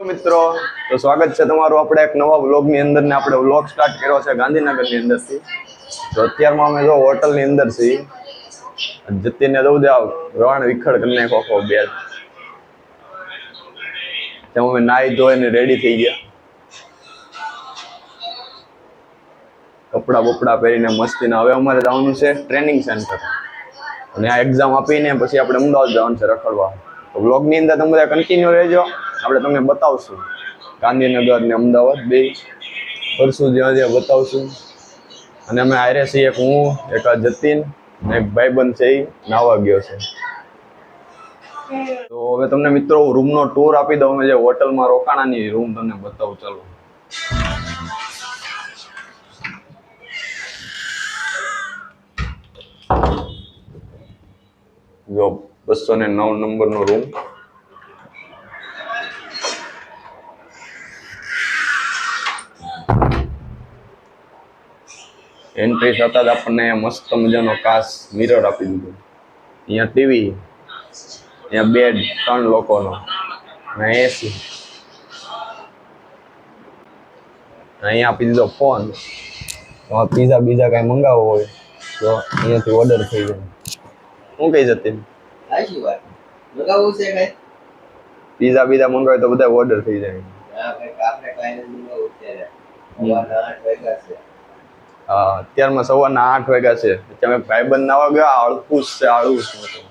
મિત્રો, તો સ્વાગત છે તમારું આપણે એક નવા વ્લોગની અંદર ને આપણે વ્લોગ સ્ટાર્ટ કર્યો છે ગાંધીનગરની અંદરથી. તો અત્યારમાં અમે જો હોટલની અંદર છીએ. જતીને દઉં દે રવાણ વિખડ કરી નાખો આખો બેડ. ત્યાં અમે નાહી ધોઈને રેડી થઈ ગયા. કપડાં બપડા પહેરીને મસ્તીના. હવે અમારે જવાનું છે ટ્રેનિંગ સેન્ટર અને આ એક્ઝામ આપીને પછી આપણે અમદાવાદ જવાનું છે રખડવા. તો વ્લોગની અંદર તમે બધા કન્ટિન્યુ રહેજો. આપણે તમને બતાવશું ગાંધીનગર ને અમદાવાદ બે ફરશું, જ્યાં જ્યાં બતાવશું. અને અમે આરે છીએ, એક હું, એક જતીન ને એક ભાઈબંધ છે, એ નાવા ગયો છે. તો હવે તમને મિત્રો રૂમનો ટૂર આપી દઉં. અમે જે હોટલમાં રોકાણાની રૂમ તમને બતાવું. ચાલો જો 209 નંબરનો રૂમ. એન્ટ્રી થતા જ આપણને મસ્ત મજાનો કાચ મિરર આપી દીધો. અહીંયા ટીવી, અહીંયા બેડ 3 લોકોનો, અને એસી. અહીંયા આપી દીધો ફોન. પીઝા બીજા કાંઈ મંગાવવો હોય તો અહીંયાથી ઓર્ડર થઈ જાય. શું કહી જતી પીઝા બીજા મંગાવે તો બધા ઓર્ડર થઈ જાય. હા, અત્યારમાં સવારના 8 વાગ્યા છે. તમે ભાઈબંધ નાવા ગયા, અળકુશ છે, આળુસ નથી.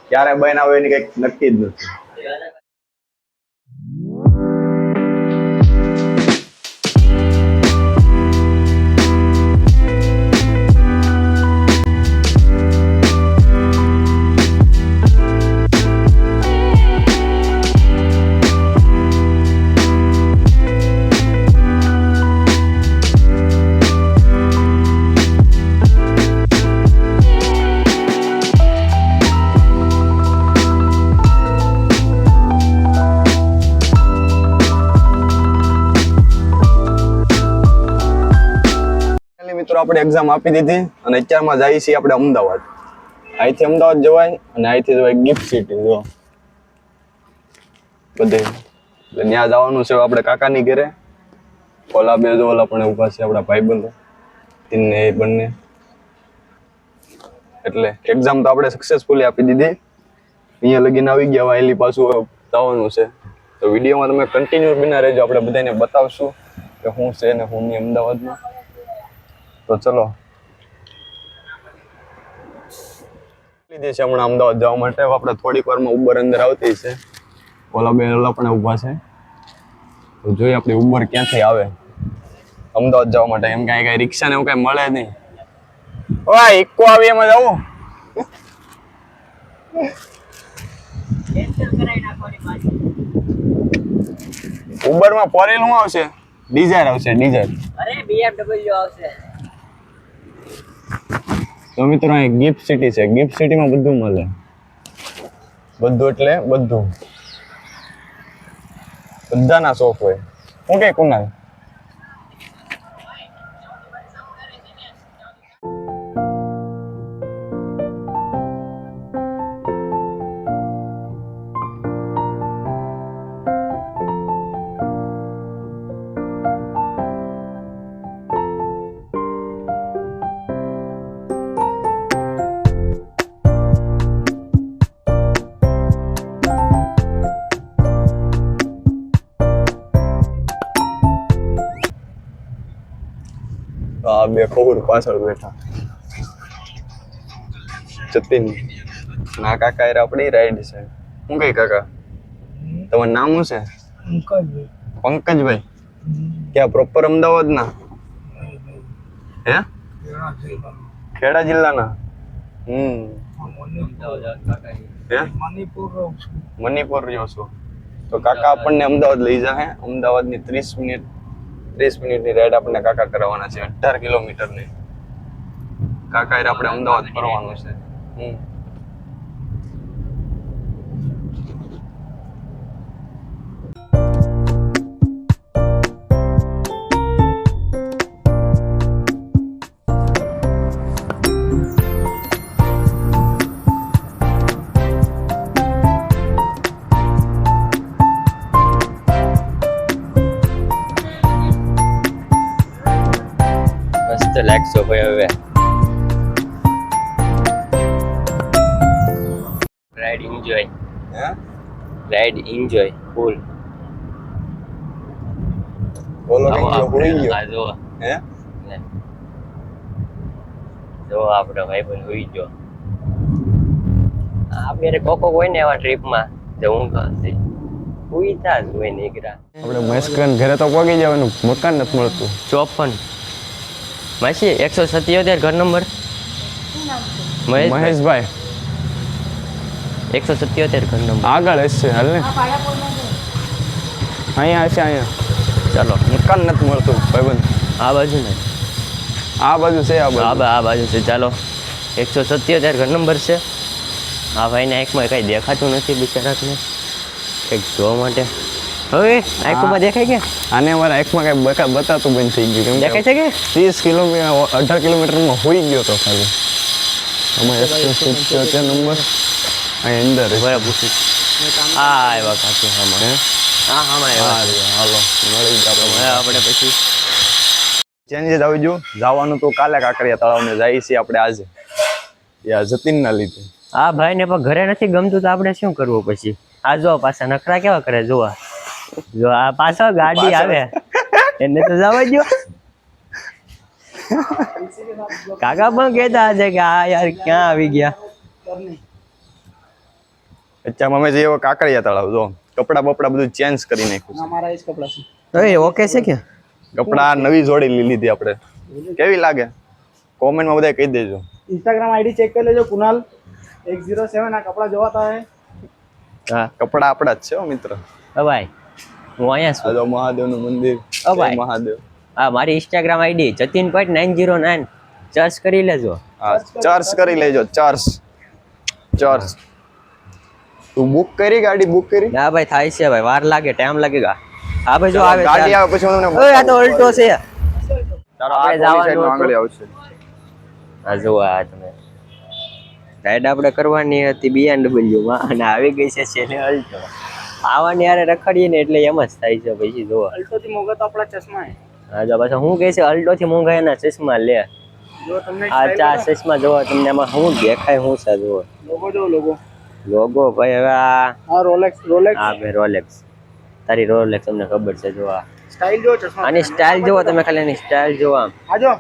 ક્યારે બન આવે એની કંઈક નક્કી જ નથી. મિત્રો આપણે એક્ઝામ આપી દીધી અને અત્યારમાં જઈએ છીએ આપણે અમદાવાદ. અહીંથી અમદાવાદ જવાય અને અહીંથી જવાય ગિફ્ટ સિટી. જો બધે ત્યાં જવાનું છે આપણે કાકાની ઘરે. ઓલા બે જો ઓલા પણ ઊભા છે આપણા ભાઈબંધો તીનને એ બંને. એટલે એક્ઝામ તો આપણે સક્સેસફુલી આપી દીધી. અહીંયા લગીને આવી ગયા. વાયલી પાછું જવાનું છે. તો વિડીયોમાં તમે કન્ટિન્યુ બિના રહેજો. આપણે બધાને બતાવશું કે શું છે ને શું નહીં અમદાવાદમાં. તો ચલો લીધી છે હમણાં અમદાવાદ જવા માટે. આપણે થોડીક વારમાં ઉબર અંદર આવતી છે. ઓલા બે ઓલા પણ ઊભા છે. તો જોઈએ આપણી ઉબર ક્યાંથી આવે અમદાવાદ જવા માટે. એમ કાંઈ રિક્ષા ને એવું કાંઈ મળે નહીં. ઓય ઇકો આવી એમાં જવું. ઉબરમાં ફોરેલ શું આવશે? ડિઝાયર આવશે. ડિઝાયર. અરે BMW આવશે. તો મિત્રો અહીં ગિફ્ટ સિટી છે. ગિફ્ટ સિટીમાં બધું મળે. બધું એટલે બધું. બધાના શોખ હોય. શું કે કુનાલ? આ બે ખબર પાછળ બેઠા જતીન ના કાકા એ આપણી રાઈડ છે. શું કઈ કાકા તમારું નામ શું છે? પંકજભાઈ. ક્યાં પ્રોપર અમદાવાદ ના? હે ખેડા જિલ્લાના? મણિપુર રહ્યો છો. તો કાકા આપણને અમદાવાદ લઈ જાય. અમદાવાદની 30 મિનિટની રાઈડ આપણને કાકા કરાવવાના છે. 18 કિલોમીટરની. કાકા આપણે અમદાવાદ ફરવાનું છે. લાગશો ભાઈ હવે રાઈડ એન્જોય હે રાઈડ એન્જોય ફૂલ બોલો કે હોઈ ગયો આ જો હે જો આપણો ભાઈ પણ હોઈ ગયો આપણે કોકો હોય ને એવા ટ્રીપમાં તો હું કહે હુઈ તા જ હોય નીકળ્યા આપણે મહેશકરણ ઘરે તો પહોંચી જવાનું મકાન નથી મળતું 54 માસી 177 ઘર નંબર મહેશભાઈ 177 ઘર નંબર આગળ હશે હાલ ને અહીંયા હશે અહીંયા ચાલો મકાન નથી મળતું ભાઈબંધ આ બાજુ ને આ બાજુ છે આ બાજુ આ બાજુ છે ચાલો 177 ઘર નંબર છે આ ભાઈને આંખમાં કઈ દેખાતું નથી બિચારાને કંઈક જોવા માટે હવે આંખમાં દેખાય કે આને અમારા આંખમાં કઈ બતાતું બંધ થઈ ગયું કેમ દેખાય છે કે 30 કિલોમીટર 18 કિલોમીટરમાં હોઈ ગયો તો ખાલી અમારે 177 નંબર અહીં અંદર બરાબર પૂછું હા આવ્યા કાકી હામાં હા હામાં આવ્યા હાલો મળી હવે આપણે પછી ચેન્જીસ આવી જો જવાનું તો કાલે કાંકરિયા તળાવને જાય છે આપણે આજે યા જતીનના લીધે આ ભાઈને પણ ઘરે નથી ગમતું તો આપણે શું કરવું પછી આ જો પાછા નખરા કેવા કરે જોવા જો આ પાછળ ગાડી આવે એને તો જવા દો કાકા પણ કહેતા હશે કે આ યાર ક્યાં આવી ગયા અચ્છા અમે જઈએ કાંકરિયા તળાવ જો કપડા બપડા બધું ચેન્જ કરી નાખ્યું हमारा इस कपड़ा से એ ઓકે છે કે કપડા નવી જોડી લીધી આપણે કેવી લાગે કોમેન્ટમાં બધા કહી દેજો इंस्टाग्राम आईडी चेक कर लेजो कुणाल 107 आ कपड़ा जोवाता है હા કપડા આપણા જ છે હો મિત્ર ભાઈ હું અહીંયા છું આ જો મહાદેવનું મંદિર ઓ ભાઈ. જય મહાદેવ હા મારી ઇન્સ્ટાગ્રામ આઈડી jatin.909 સર્ચ કરી લેજો હા ચાર્જ કરી લેજો ચાર્જ તું બુક કરી ગાડી બુક કરી ના ભાઈ થાય છે ભાઈ વાર લાગે ટાઈમ લાગેગા હા ભાઈ જો આવે ગાડી આવે પછી હું તમને ઓય આ તો અલ્ટો છે તારો આપણે આ જવાનું સાઈડમાં આગળ આવશે આ જો આ તમે રાઈડ આપણે કરવાની હતી BMW માં અને આવી ગઈ છે છેલ્લે અલ્ટો આવવાની યારે રખડીએ ને એટલે એમ જ થાય છે પછી જો अल्टो थी मोगा तो अपना चश्मा है હા જો પાછા હું કહે છે અલ્ટો થી મોંઘા એના ચશ્મા લે जो तुमने આ ચા ચશ્મા જોવો તમને એમાં શું દેખાય શું છે જુઓ लोगो લોગો ભાઈ હવે આ हाँ रोलेक्स હા ભાઈ રોલેક્સ તારી રોલેક્સ તમને ખબર છે જો આ स्टाइल जो चश्मा આની સ્ટાઇલ જોવો તમે ખાલી એની સ્ટાઇલ જોવો આમ आ जाओ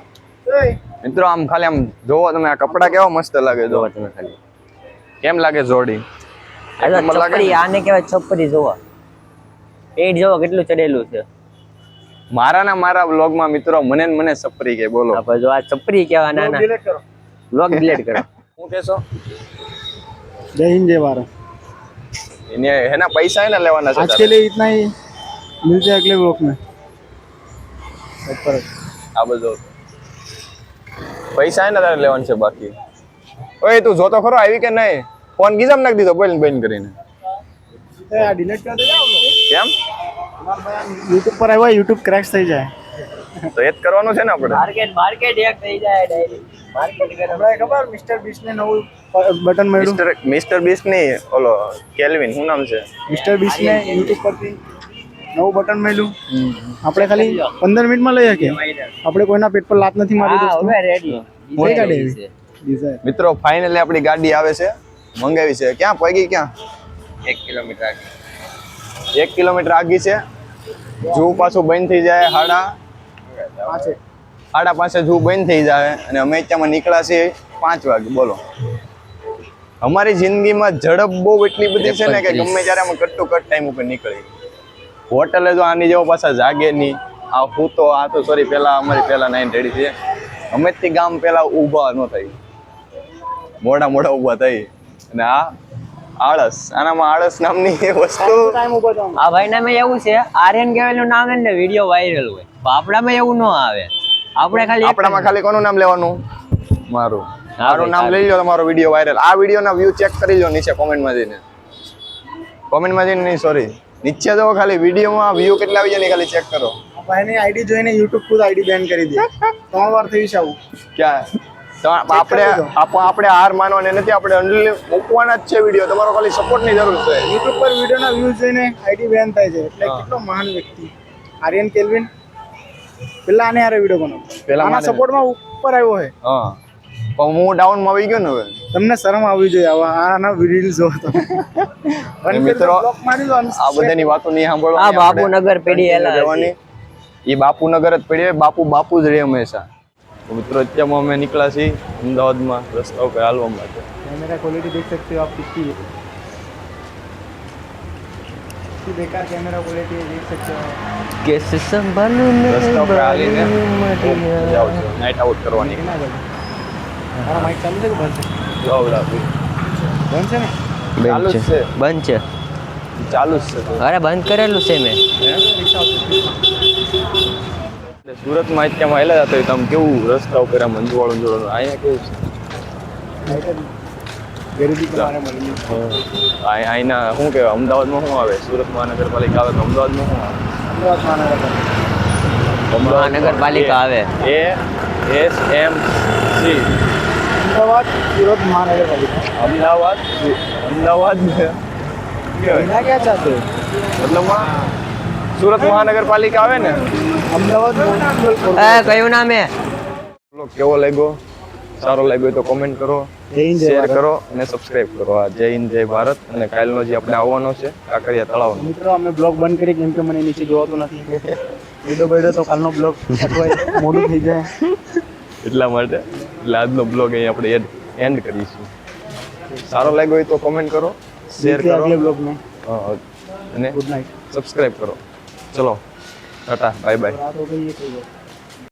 ओए મિત્રો આમ ખાલી આમ જોવો તમે આ કપડા કેવા મસ્ત લાગે જો જોવો તમે ખાલી કેમ લાગે જોડી આ જો નંબર લાગે છપરી ને? આને કહેવાય છપરી જોવો પેટ જોવો કેટલું ચડેલું છે મારા વ્લોગમાં મિત્રો મને ને મને સપરી કે બોલો આ ભાઈ જો આ છપરી કહેવા ના ના डिलीट करो વ્લોગ ડિલીટ કરો શું કહેશો जय हिंद जय भारत એને એના પૈસા એને લેવાના છે आज के लिए इतना ही मिलते हैं अगले ब्लॉग में આ બધો પૈસા એને તારે લેવાનું છે બાકી ઓય તું જોતો ખરો આવી કે નહીં ફોન ગીજામ નાખી દીધો બોલ બંધ કરીને डिलीट कर दे जाओ કેમ यूट्यूब पर आया यूट्यूब क्रैश થઈ જાય તો એ જ કરવાનું છે ને આપણે માર્કેટ એક થઈ જાય ડાયરેક્ટ માર્કેટ કરો આપણે ખબર મિસ્ટર બીસ્ટ ને નવું બટન મળ્યું મિસ્ટર બીસ્ટ ની ઓલો કેલ્વિન શું નામ છે મિસ્ટર બીસ્ટ ને યુટ્યુબ પરથી નવું બટન મળ્યું આપણે ખાલી 15 મિનિટમાં લઈ શકીએ આપણે કોઈના પેટ પર લાત નથી મારી હા દોસ્તો હવે રેડી કઈ ગાડી આવી? ડિઝાયર મિત્રો ફાઇનલી આપણી ગાડી આવે છે મંગાવી છે ક્યાં પગી ક્યાં 1 કિલોમીટર આગળ 1 કિલોમીટર આગી છે જૂ પાછું બંધ થઈ જાય પાછે 5:30 જૂ બંધ થઈ જાય અને અમે ત્યાંમાં નીકળ્યા છીએ 5 વાગે બોલો અમારી જિંદગીમાં ઝડપ બહુ એટલી બધી છે ને કે ગમે ત્યારે અમે કટ ટુ કટ ટાઈમ ઉપર નીકળી હોટલે જો આની જેવો પાછા જાગે નહીં આ હું તો આ તો સોરી પહેલા અમારી પહેલા 9 રેડી છે અમે જ ગામ પહેલા ઊભા ન થઈ મોડા ઊભા થઈ અને આ આળસ આનામાં આળસ નામની એ વસ્તુ ટાઈમ ઉપર જાઉં આ ભાઈ નામે એવું છે આર્યન કેવલનું નામ આવે ને વિડિયો વાયરલ હોય તો આપણામાં એવું ન આવે આપણે ખાલી આપણામાં ખાલી કોનું નામ લેવાનું મારું મારું નામ લઈ લો તમારો વિડીયો વાયરલ આ વિડીયોના વ્યૂ ચેક કરી લો નીચે કોમેન્ટમાં જઈને નહીં સોરી નીચે જો ખાલી વિડીયોમાં વ્યૂ કેટલા આવી જાય ને ખાલી ચેક કરો ભાઈની આઈડી જોઈને યુટ્યુબ ખુદ આઈડી બેન કરી દે 3 વાર થઈ છે આવું ક્યાં આપણે હાર માનવાની નથી આપણે ઓનલી મૂકવાના જ છે વિડીયો તમારો ખાલી સપોર્ટની જરૂર છે યુટ્યુબ પર વિડીયોના વ્યૂઝ જોઈને આઈડી બેન થાય છે એટલે કેટલો મહાન વ્યક્તિ આર્યન કેલ્વિન પેલા આને યાર વિડીયો બનાવો પેલા આના મારે. સપોર્ટમાં ઉપર આવ્યો છે. હા પણ હું ડાઉનમાં આવી ગયો ને હવે તમને શરમ આવવી જોઈએ આવા આના રીલ જો તો મિત્રો, બ્લોક મારી દો આમ આ બધાની વાતો નહીં સાંભળવાની. આ બાપુનગર પેઢી એલા રહેવાની. એ બાપુનગર જ પડી હોય, બાપુ જ રહે હંમેશા. તો મિત્રો અત્યારમાં અમે નીકળ્યા છીએ અમદાવાદમાં રસ્તા ઉપર હાલવા માટે. कैमरा क्वालिटी देख सकते हो आप कितनी है, कितनी बेकार कैमरा क्वालिटी है, देख सकते हो आप। કેસે સંભાળું ને રસ્તા ઉપર હાલીને મડિયા. જાવ છો નાઇટ આઉટ કરવાની. कितना बजे हमारा माइक चालू है कि बंद है? જાવ રાત્રે. बंद है ना? ચાલુ જ છે. બંધ છે. ચાલુ જ છે તો. અરે બંધ કરેલું છે મેં. સુરતમાં અત્યારમાં હેલા જતા હોય તો આમ કેવું રસ્તા ઉપર આમ અંજવાળું અંજવાળું. અહીંયા કેવું છે गरीबी के बारे में बोलिए। અહીંના શું કહેવાય અમદાવાદમાં શું આવે? સુરત મહાનગરપાલિકા આવે તો અમદાવાદમાં શું આવે? अहमदाबाद महानगर મહાનગરપાલિકા આવે. ASMC. अहमदाबाद सूरत महानगर पालिका। અમદાવાદ कहना क्या चाहते हो? મતલબમાં સુરત મહાનગરપાલિકા આવે ને. अहमदाबाद म्युनिसिपल કયું નામ હે? કેવો લાગ્યો? સારો લાગ્યો તો કોમેન્ટ કરો, जय हिंद जय શેર भारत। કરો અને સબસ્ક્રાઇબ કરો. આ જય હિન્દ જય ભારત. અને કાલનો જે આપણે આવવાનો છે કાંકરિયા તળાવનો. મિત્રો અમે બ્લોગ બંધ કરી કેમ કે મને નીચે જોવાતું નથી. વિડીયો બેડો તો કાલનો બ્લોગ અટવાય મોડું થઈ જાય. એટલા માટે એટલે આજનો બ્લોગ અહીં આપણે એન્ડ કરીશું. સારો લાગ્યો હોય તો કોમેન્ટ કરો, શેર मिलते हैं કરો अगले ब्लॉग में। અને गुड नाइट। સબસ્ક્રાઇબ કરો. ચલો ટાટા બાય બાય. रात हो गई है, कोई बात नहीं।